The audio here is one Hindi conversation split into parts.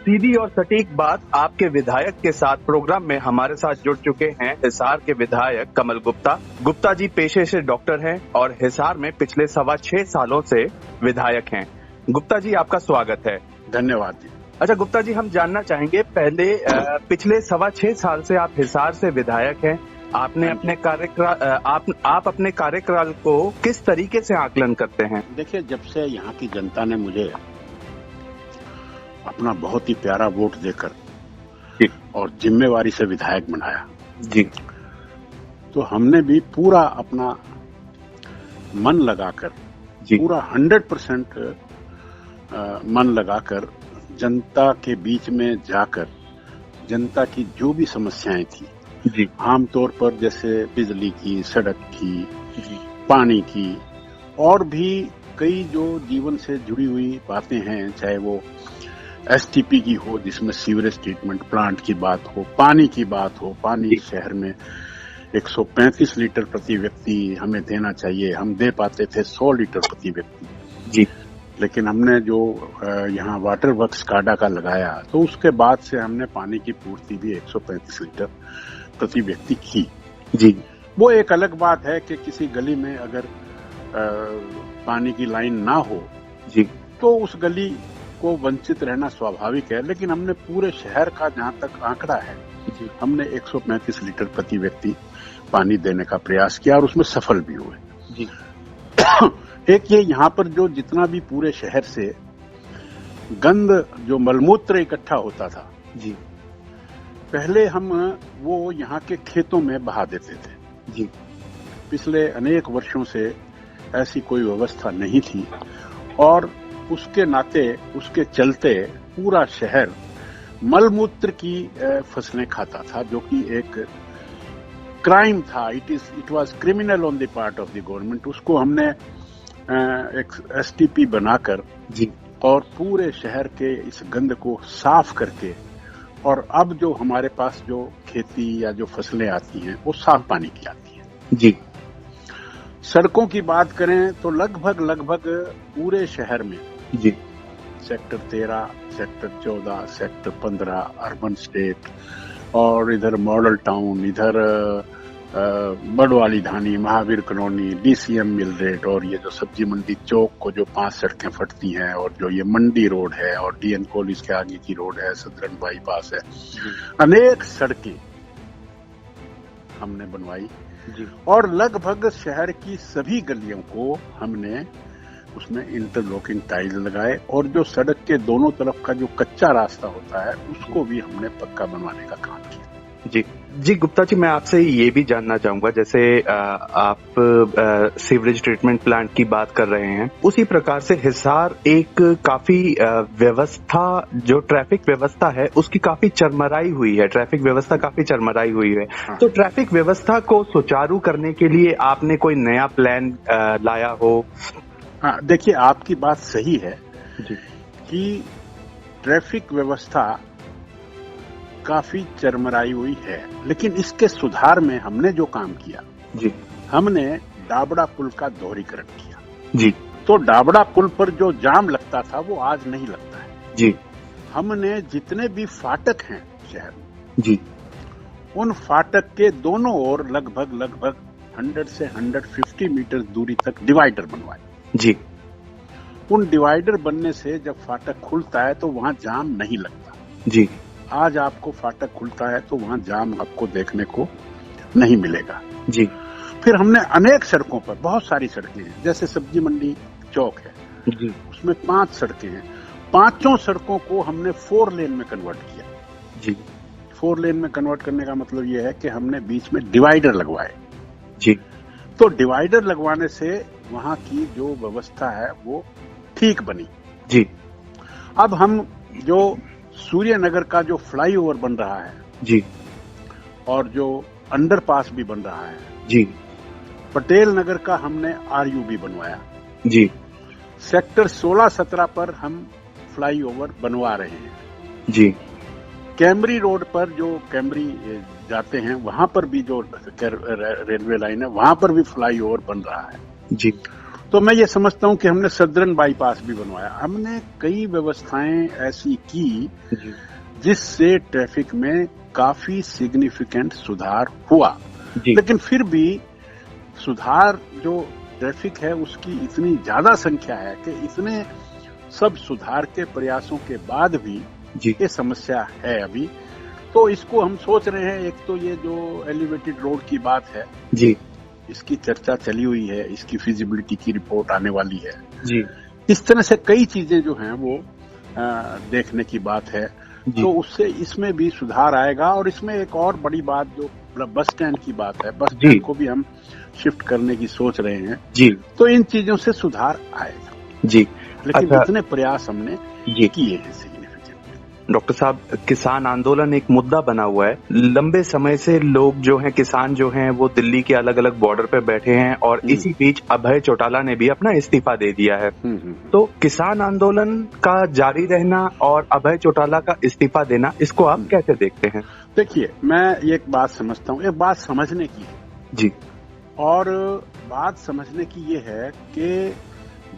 सीधी और सटीक बात आपके विधायक के साथ प्रोग्राम में हमारे साथ जुड़ चुके हैं हिसार के विधायक कमल गुप्ता। गुप्ता जी पेशे से डॉक्टर हैं और हिसार में पिछले 6.25 सालों से विधायक हैं। गुप्ता जी आपका स्वागत है। धन्यवाद जी। अच्छा गुप्ता जी, हम जानना चाहेंगे पहले पिछले 6.25 साल से आप हिसार से विधायक हैं। आपने अपने आप अपने कार्यकाल को किस तरीके से आकलन करते हैं? देखिए, जब से यहाँ की जनता ने मुझे अपना बहुत ही प्यारा वोट देकर और जिम्मेवारी से विधायक बनाया जी, तो हमने भी पूरा अपना मन लगाकर, पूरा 100% मन लगाकर जनता के बीच में जाकर जनता की जो भी समस्याएं थी जी, आमतौर पर जैसे बिजली की, सड़क की, पानी की और भी कई जो जीवन से जुड़ी हुई बातें हैं, चाहे वो एसटीपी की हो जिसमें सीवरेज ट्रीटमेंट प्लांट की बात हो, पानी की बात हो, पानी शहर में 135 लीटर प्रति व्यक्ति हमें देना चाहिए, हम दे पाते थे 100 लीटर प्रति व्यक्ति जी, लेकिन हमने जो यहाँ वाटर वर्क्स काडा का लगाया तो उसके बाद से हमने पानी की पूर्ति भी 135 लीटर प्रति व्यक्ति की जी। वो एक अलग बात है कि किसी गली में अगर पानी की लाइन ना हो जी, तो उस गली को वंचित रहना स्वाभाविक है, लेकिन हमने पूरे शहर का जहाँ तक आंकड़ा है हमने 135 लीटर प्रति व्यक्ति पानी देने का प्रयास किया और उसमें सफल भी हुए जी। एक ये यहाँ पर जो जितना भी पूरे शहर से गंद जो मलमूत्र इकट्ठा होता था जी, पहले हम वो यहाँ के खेतों में बहा देते थे जी। पिछले अनेक वर्षों से ऐसी कोई व्यवस्था नहीं थी और उसके नाते उसके चलते पूरा शहर मलमूत्र की फसलें खाता था, जो कि एक क्राइम था। It was criminal on the part of the government. उसको हमने एक एसटीपी बनाकर जी, और पूरे शहर के इस गंद को साफ करके और अब जो हमारे पास जो खेती या जो फसलें आती हैं वो साफ पानी की आती हैं जी। सड़कों की बात करें तो लगभग पूरे शहर में जी, sector 13, sector 14, sector 15 urban estate और इधर मॉडल टाउन, इधर Badwali Dhani, Mahavir colony, DCM mill rate और ये जो सब्जी मंडी चौक को जो 5 सड़कें फटती हैं और जो ये मंडी रोड है और डीएन कॉलेज के आगे की रोड है, सदरन बाईपास है, अनेक सड़कें हमने बनवाई जी। और लगभग शहर की सभी गलियों को हमने उसमें इंटरलॉकिंग टाइल्स लगाए और जो सड़क के दोनों तरफ का जो कच्चा रास्ता होता है उसको भी हमने पक्का बनवाने का काम किया। जी जी। गुप्ता जी, मैं आपसे ये भी जानना चाहूंगा, जैसे आप सीवरेज ट्रीटमेंट प्लांट की बात कर रहे हैं, उसी प्रकार से हिसार एक काफी व्यवस्था, जो ट्रैफिक व्यवस्था है उसकी काफी चरमराई हुई है, ट्रैफिक व्यवस्था काफी चरमराई हुई है। हाँ। तो ट्रैफिक व्यवस्था को सुचारू करने के लिए आपने कोई नया प्लान लाया हो? हाँ, देखिए, आपकी बात सही है जी, कि ट्रैफिक व्यवस्था काफी चरमराई हुई है, लेकिन इसके सुधार में हमने जो काम किया जी, हमने डाबड़ा पुल का दोहरीकरण किया जी, तो डाबड़ा पुल पर जो जाम लगता था वो आज नहीं लगता है जी, हमने जितने भी फाटक हैं शहर में जी, उन फाटक के दोनों ओर लगभग 100 से 150 मीटर दूरी तक डिवाइडर बनवाए जी, उन डिवाइडर बनने से जब फाटक खुलता है तो वहां जाम नहीं लगता। जी, आज आपको फाटक खुलता है तो वहां जाम आपको देखने को नहीं मिलेगा जी, फिर हमने अनेक सड़कों पर, बहुत सारी सड़कें हैं, जैसे सब्जी मंडी चौक है जी, उसमें 5 सड़कें हैं, 5 सड़कों को हमने 4 लेन में कन्वर्ट किया। जी, 4 लेन में कन्वर्ट करने का मतलब यह है कि हमने बीच में डिवाइडर लगवाए। जी, तो डिवाइडर लगवाने से वहां की जो व्यवस्था है वो ठीक बनी। जी, अब हम जो सूर्यनगर का जो फ्लाईओवर बन रहा है जी, और जो अंडरपास भी बन रहा है, जी, पटेल नगर का हमने आरयूबी बनवाया, जी, सेक्टर 16-17 पर हम फ्लाईओवर बनवा रहे हैं, जी, कैमरी रोड पर जो कैमरी जाते हैं वहां पर भी जो रेलवे लाइन है वहां पर भी फ्लाईओवर बन रहा है। जी तो मैं ये समझता हूँ कि हमने सदर्न बाईपास भी बनवाया, हमने कई व्यवस्थाएं ऐसी की जी जिससे ट्रैफिक में काफी सिग्निफिकेंट सुधार हुआ। जी लेकिन फिर भी सुधार जो ट्रैफिक है उसकी इतनी ज्यादा संख्या है कि इतने सब सुधार के प्रयासों के बाद भी जी ये समस्या है अभी। तो इसको हम सोच रहे हैं, एक तो ये जो एलिवेटेड रोड की बात है जी इसकी चर्चा चली हुई है, इसकी फिजिबिलिटी की रिपोर्ट आने वाली है। जी इस तरह से कई चीजें जो हैं वो देखने की बात है। जी तो उससे इसमें भी सुधार आएगा। और इसमें एक और बड़ी बात जो बस स्टैंड की बात है, बस जी स्टैंड को भी हम शिफ्ट करने की सोच रहे हैं। जी तो इन चीजों से सुधार आएगा, जी। लेकिन अच्छा इतने प्रयास हमने जी किए हैं सिग्निफिकेंट। डॉक्टर साहब, किसान आंदोलन एक मुद्दा बना हुआ है। लंबे समय से लोग जो हैं, किसान जो हैं, वो दिल्ली के अलग अलग बॉर्डर पे बैठे हैं और इसी बीच अभय चौटाला ने भी अपना इस्तीफा दे दिया है। तो किसान आंदोलन का जारी रहना और अभय चौटाला का इस्तीफा देना, इसको आप कैसे देखते हैं? देखिए, मैं एक बात समझता हूँ, एक बात समझने की है जी और बात समझने की ये है कि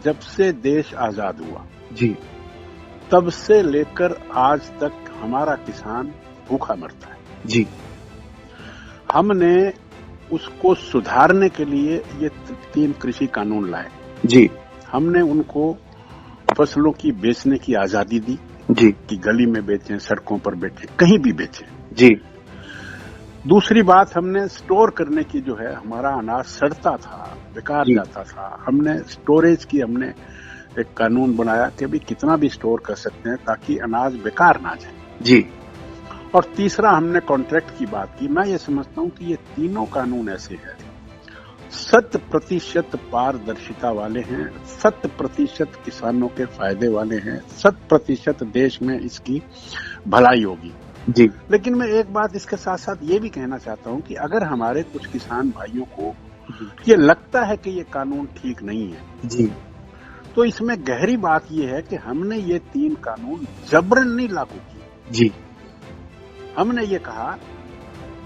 जब से देश आजाद हुआ जी तब से लेकर आज तक हमारा किसान भूखा मरता है। जी हमने उसको सुधारने के लिए ये 3 कृषि कानून लाए। जी हमने उनको फसलों की बेचने की आजादी दी जी कि गली में बेचें, सड़कों पर बेचें, कहीं भी बेचें। जी दूसरी बात, हमने स्टोर करने की, जो है हमारा अनाज सड़ता था, बेकार जी जाता था, हमने स्टोरेज की हमने एक कानून बनाया कि भी कितना भी स्टोर कर सकते हैं ताकि अनाज बेकार ना जाए। जी और तीसरा, हमने कॉन्ट्रैक्ट की बात की। मैं ये समझता हूँ कि ये तीनों कानून ऐसे हैं 100% पारदर्शिता वाले हैं, 100% किसानों के फायदे वाले हैं, 100% देश में इसकी भलाई होगी। जी लेकिन मैं एक बात इसके साथ साथ ये भी कहना चाहता हूँ कि अगर हमारे कुछ किसान भाइयों को ये लगता है कि ये कानून ठीक नहीं है, जी तो इसमें गहरी बात यह है कि हमने ये 3 कानून जबरन नहीं लागू किए। जी हमने ये कहा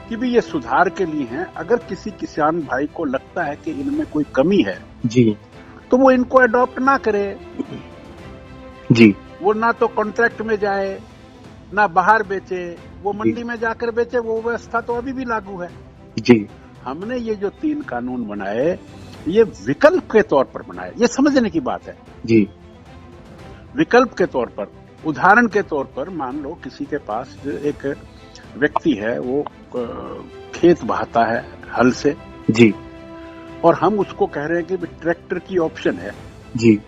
कि भी ये सुधार के लिए हैं। अगर किसी किसान भाई को लगता है कि इनमें कोई कमी है जी तो वो इनको अडॉप्ट ना करे, जी वो ना तो कॉन्ट्रैक्ट में जाए ना बाहर बेचे, वो मंडी में जाकर बेचे। वो व्यवस्था तो अभी भी लागू है। जी हमने ये जो 3 कानून बनाए ये विकल्प के तौर पर बनाए, ये समझने की बात है। जी विकल्प के तौर पर, उदाहरण के तौर पर, मान लो किसी के पास एक व्यक्ति है, वो खेत बहाता है हल से जी और हम उसको कह रहे हैं कि ट्रैक्टर की ऑप्शन है। जी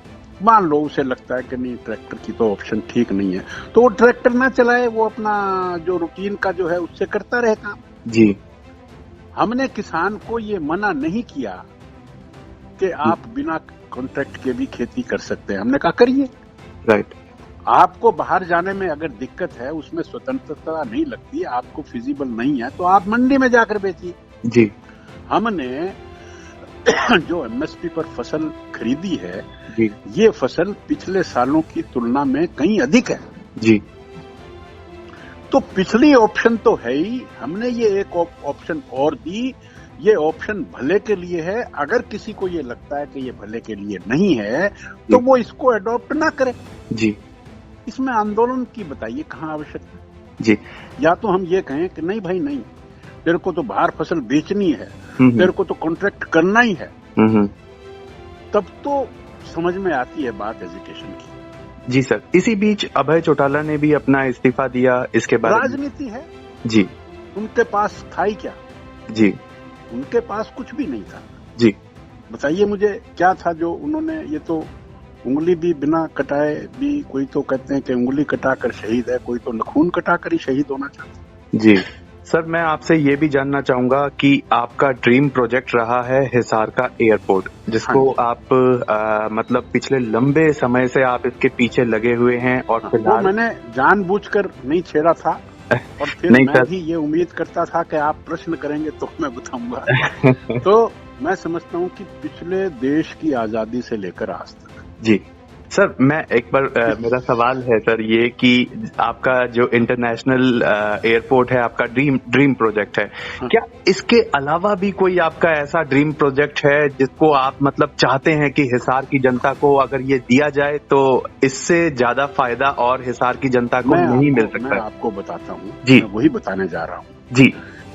मान लो उसे लगता है कि नहीं, ट्रैक्टर की तो ऑप्शन ठीक नहीं है, तो वो ट्रैक्टर ना चलाए, वो अपना जो रूटीन का जो है उससे करता रहे काम। जी हमने किसान को ये मना नहीं किया कि आप बिना कॉन्ट्रैक्ट के भी खेती कर सकते हैं। हमने कहा करिए। राइट। आपको बाहर जाने में अगर दिक्कत है, उसमें स्वतंत्रता नहीं लगती, आपको फिजिबल नहीं है, तो आप मंडी में जाकर बेचिए। जी हमने जो एमएसपी पर फसल खरीदी है, जी ये फसल पिछले सालों की तुलना में कहीं अधिक है। जी तो पिछली ऑप्शन तो है ही, हमने ये एक ऑप्शन और दी। ये ऑप्शन भले के लिए है। अगर किसी को ये लगता है कि ये भले के लिए नहीं है तो वो इसको अडॉप्ट ना करे। जी इसमें आंदोलन की बताइए कहाँ आवश्यकता? जी या तो हम ये कहें कि नहीं भाई नहीं, तेरे को तो बाहर फसल बेचनी है, तेरे को तो कॉन्ट्रैक्ट करना ही है, तब तो समझ में आती है बात एजुकेशन की। जी सर, इसी बीच अभय चौटाला ने भी अपना इस्तीफा दिया, इसके बाद राजनीति है जी। उनके पास था ही क्या? जी उनके पास कुछ भी नहीं था। जी बताइए मुझे क्या था जो उन्होंने, ये तो उंगली भी बिना कटाए भी, कोई तो कहते हैं कि उंगली कटाकर शहीद है, कोई तो नखून कटाकर ही शहीद होना चाहता है। जी सर, मैं आपसे ये भी जानना चाहूंगा कि आपका ड्रीम प्रोजेक्ट रहा है हिसार का एयरपोर्ट, जिसको आप मतलब पिछले लंबे समय से आप इसके पीछे लगे हुए हैं और वो मैंने जानबूझकर नहीं छेड़ा था और फिर मैं भी ये उम्मीद करता था कि आप प्रश्न करेंगे तो मैं बताऊंगा। तो मैं समझता हूँ कि पिछले देश की आजादी से लेकर आज तक जी सर मैं एक बार मेरा सवाल है सर ये कि आपका जो इंटरनेशनल एयरपोर्ट है आपका ड्रीम प्रोजेक्ट है, क्या इसके अलावा भी कोई आपका ऐसा ड्रीम प्रोजेक्ट है जिसको आप मतलब चाहते हैं कि हिसार की जनता को अगर ये दिया जाए तो इससे ज्यादा फायदा और हिसार की जनता को नहीं मिल सकता? मैं आपको बताता हूँ जी, मैं वही बताने जा रहा हूँ जी,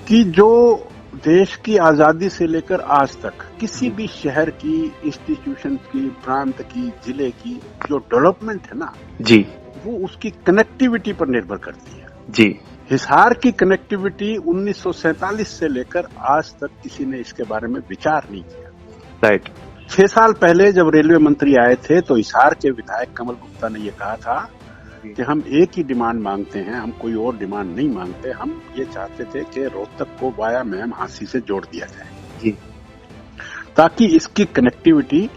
कि जो देश की आजादी से लेकर आज तक किसी भी शहर की, इंस्टीट्यूशन की, प्रांत की, जिले की जो डेवलपमेंट है ना जी, वो उसकी कनेक्टिविटी पर निर्भर करती है। जी, हिसार की कनेक्टिविटी 1947 से लेकर आज तक किसी ने इसके बारे में विचार नहीं किया। राइट। 6 साल पहले जब रेलवे मंत्री आए थे तो हिसार के विधायक कमल गुप्ता ने ये कहा था कि हम एक ही डिमांड मांगते हैं, हम कोई और डिमांड नहीं मांगते। हम ये चाहते थे कि रोहतक को वाया मैम हांसी से जोड़ दिया जाए जी, ताकि इसकी कनेक्टिविटी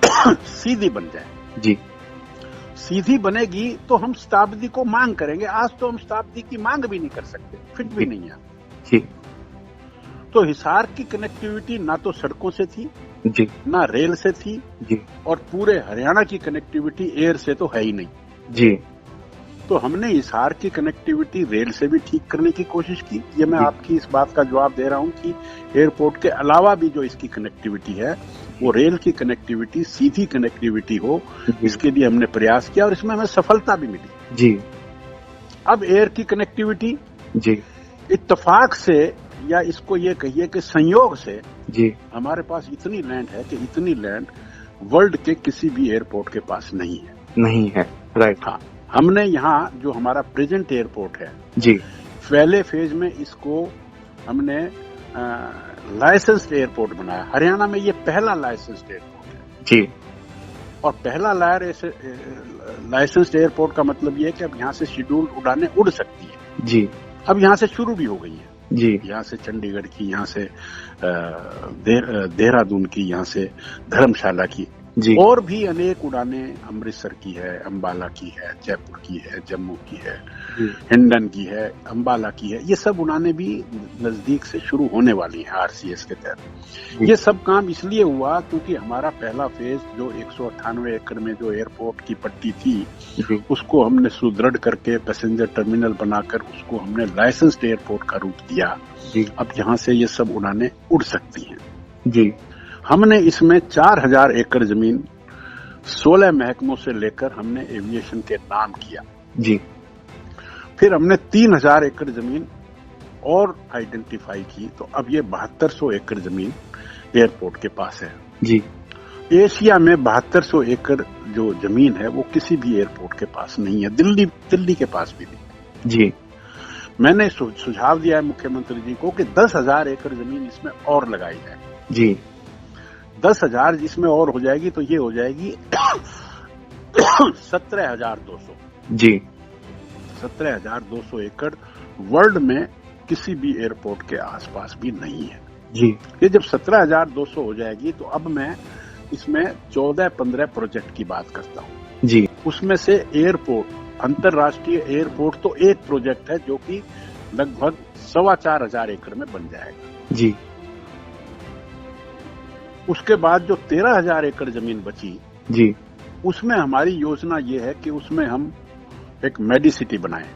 सीधी बन जाए। जी, सीधी बनेगी तो हम शताब्दी को मांग करेंगे। आज तो हम शताब्दी की मांग भी नहीं कर सकते, फिट भी नहीं है जी। तो हिसार की कनेक्टिविटी ना तो सड़कों से थी जी, ना रेल से थी जी, और पूरे हरियाणा की कनेक्टिविटी एयर से तो है ही नहीं जी। तो हमने हिसार की कनेक्टिविटी रेल से भी ठीक करने की कोशिश की। ये मैं आपकी इस बात का जवाब दे रहा हूं कि एयरपोर्ट के अलावा भी जो इसकी कनेक्टिविटी है वो रेल की कनेक्टिविटी, सीधी कनेक्टिविटी हो, इसके लिए हमने प्रयास किया और इसमें हमें सफलता भी मिली। जी। अब एयर की कनेक्टिविटी जी, इत्तेफाक से या इसको ये कहिए कि संयोग से जी, हमारे पास इतनी लैंड है कि इतनी लैंड वर्ल्ड के किसी भी एयरपोर्ट के पास नहीं है। नहीं है। राइट। हाँ, हमने यहाँ जो हमारा प्रेजेंट एयरपोर्ट है जी, पहले फेज में इसको हमने लाइसेंस्ड एयरपोर्ट बनाया। हरियाणा में ये पहला लाइसेंस्ड एयरपोर्ट है जी, और पहला लाइसेंस्ड एयरपोर्ट का मतलब ये है कि अब यहाँ से शेड्यूल्ड उड़ानें उड़ सकती है। जी, अब यहाँ से शुरू भी हो गई है। जी, यहाँ से चंडीगढ़ की, यहाँ से देहरादून की, यहाँ से धर्मशाला की जी, और भी अनेक उड़ानें अमृतसर की है, अंबाला की है, जयपुर की है, जम्मू की है, हिंडन की है, अंबाला की है। ये सब उड़ानें भी नजदीक से शुरू होने वाली हैं आरसीएस के तहत। ये सब काम इसलिए हुआ क्योंकि हमारा पहला फेज जो 198 एकड़ में जो एयरपोर्ट की पट्टी थी उसको हमने सुदृढ़ करके पैसेंजर टर्मिनल बनाकर उसको हमने लाइसेंस्ड एयरपोर्ट का रूप दिया। अब यहाँ से ये सब उड़ानें उड़ सकती हैं। जी, हमने इसमें 4000 एकड़ जमीन 16 महकमों से लेकर हमने एविएशन के नाम किया। जी, फिर हमने 3000 एकड़ जमीन और आइडेंटिफाई की तो अब ये 7200 एकड़ जमीन एयरपोर्ट के पास है। जी, एशिया में 7200 एकड़ जो जमीन है वो किसी भी एयरपोर्ट के पास नहीं है, दिल्ली के पास भी नहीं। जी, मैंने सुझाव दिया है मुख्यमंत्री जी को कि 10,000 एकड़ जमीन इसमें और लगाई जाए। जी, 10,000 जिसमें और हो जाएगी तो ये हो जाएगी 17,200। जी, 17,200 एकड़ वर्ल्ड में किसी भी एयरपोर्ट के आसपास भी नहीं है। जी, ये जब 17,200 हो जाएगी तो अब मैं इसमें 14-15 प्रोजेक्ट की बात करता हूँ। जी, उसमें से एयरपोर्ट, अंतरराष्ट्रीय एयरपोर्ट तो एक प्रोजेक्ट है जो कि लगभग 4,2500 एकड़ में बन जाएगा। जी, उसके बाद जो 13,000 एकड़ जमीन बची जी, उसमें हमारी योजना ये है कि उसमें हम एक मेडिसिटी बनाएं।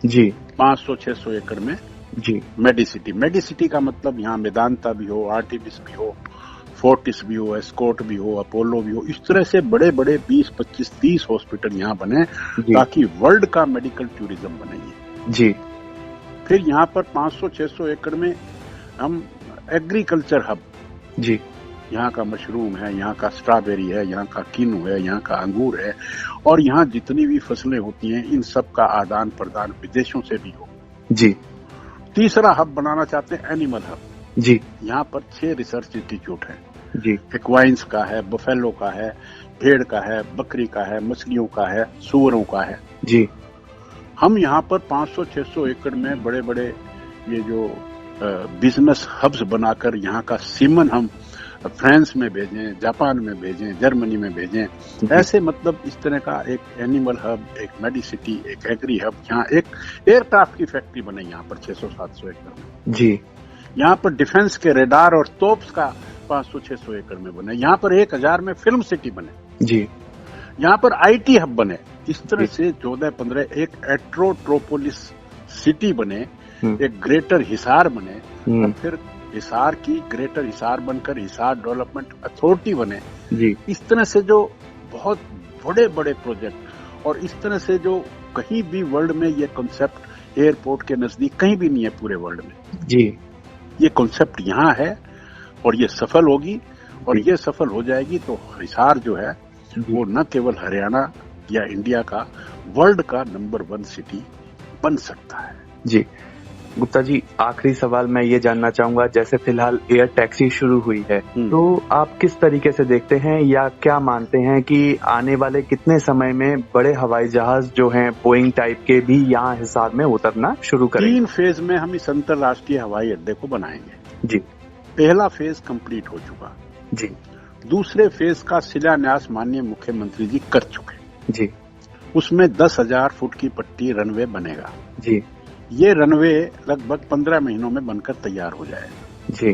जी, 500-600 एकड़ में जी, मेडिसिटी का मतलब यहाँ मेदांता भी हो, आर्टिमिस भी हो, फोर्टिस भी हो, एस्कॉर्ट भी हो, अपोलो भी हो, इस तरह से बड़े बड़े 20, 25, 30 हॉस्पिटल यहाँ बने ताकि वर्ल्ड का मेडिकल टूरिज्म बने। जी, फिर यहाँ पर 500-600 एकड़ में हम एग्रीकल्चर हब, जी, यहाँ का मशरूम है, यहाँ का स्ट्रॉबेरी है, यहाँ का किन्नू है, यहाँ का अंगूर है और यहाँ जितनी भी फसलें होती हैं इन सब का आदान प्रदान विदेशों से भी हो। जी, तीसरा हब बनाना चाहते हैं एनिमल हब। जी, यहाँ पर 6 रिसर्च इंस्टीट्यूट हैं। जी, एक्वाइंस का है, बफेलो का है, भेड़ का है, बकरी का है, मछलियों का है, सुअरों का है। जी, हम यहाँ पर 500-600 एकड़ में बड़े बड़े ये जो बिजनेस हब्स बनाकर यहाँ का सीमन हम फ्रांस में भेजें, जापान में भेजें, जर्मनी में भेजें। ऐसे मतलब इस तरह का एक एनिमल हब, एक मेडिसिटी, एक एग्री हब, यहाँ एक एयरक्राफ्ट की फैक्ट्री बने यहाँ पर 600-700 एकड़ में। जी, यहाँ पर डिफेंस के रेडार और तोप्स का 500-600 एकड़ में बने। यहाँ पर 1000 में फिल्म सिटी बने। जी, यहाँ पर आईटी हब बने, इस तरह से 14-15 एक एट्रोट्रोपोलिस सिटी बने, एक ग्रेटर हिसार बने, और फिर हिसार की ग्रेटर हिसार बनकर हिसार डेवलपमेंट अथॉरिटी बने जी। इस तरह से जो बहुत बड़े बड़े प्रोजेक्ट, और इस तरह से जो कहीं भी वर्ल्ड में ये कॉन्सेप्ट एयरपोर्ट के नजदीक कहीं भी नहीं है पूरे वर्ल्ड में जी। ये कॉन्सेप्ट यहाँ है और ये सफल होगी, और ये सफल हो जाएगी तो हिसार जो है वो न केवल हरियाणा या इंडिया का, वर्ल्ड का नंबर 1 सिटी बन सकता है जी। गुप्ता जी, आखिरी सवाल मैं ये जानना चाहूंगा, जैसे फिलहाल एयर टैक्सी शुरू हुई है, तो आप किस तरीके से देखते हैं या क्या मानते हैं कि आने वाले कितने समय में बड़े हवाई जहाज जो हैं बोइंग टाइप के भी यहाँ हिसार में उतरना शुरू करेंगे? 3 फेज में हम इस अंतरराष्ट्रीय हवाई अड्डे को बनाएंगे जी। पहला फेज कंप्लीट हो चुका जी। दूसरे फेज का शिलान्यास माननीय मुख्यमंत्री जी कर चुके जी। उसमें 10,000 फुट की पट्टी रनवे बनेगा जी। ये रनवे लगभग 15 महीनों में बनकर तैयार हो जाएगा जी।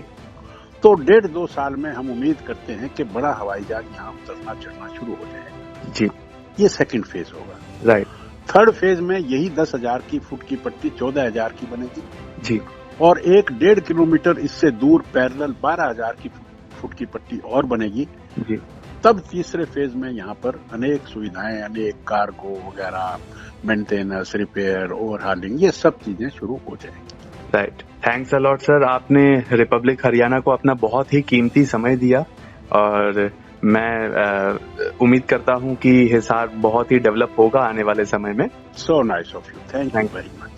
तो 1.5-2 साल में हम उम्मीद करते हैं कि बड़ा हवाई जहाज यहाँ उतरना चढ़ना शुरू हो जाएगा जी। ये सेकंड फेज होगा राइट। थर्ड फेज में यही 10,000 की फुट की पट्टी 14,000 की बनेगी जी, और 1.5 किलोमीटर इससे दूर पैरेलल 12,000 की फुट की पट्टी और बनेगी जी। तब तीसरे फेज में यहाँ पर अनेक सुविधाएं, अनेक कार्गो वगैरह, मेंटेनेंस, रिपेयर, ओवरहालिंग, ये सब चीजें शुरू हो जाएंगी right. Thanks a lot sir, आपने रिपब्लिक हरियाणा को अपना बहुत ही कीमती समय दिया, और मैं उम्मीद करता हूँ कि हिसार बहुत ही डेवलप होगा आने वाले समय में। So nice of you, thank you very much.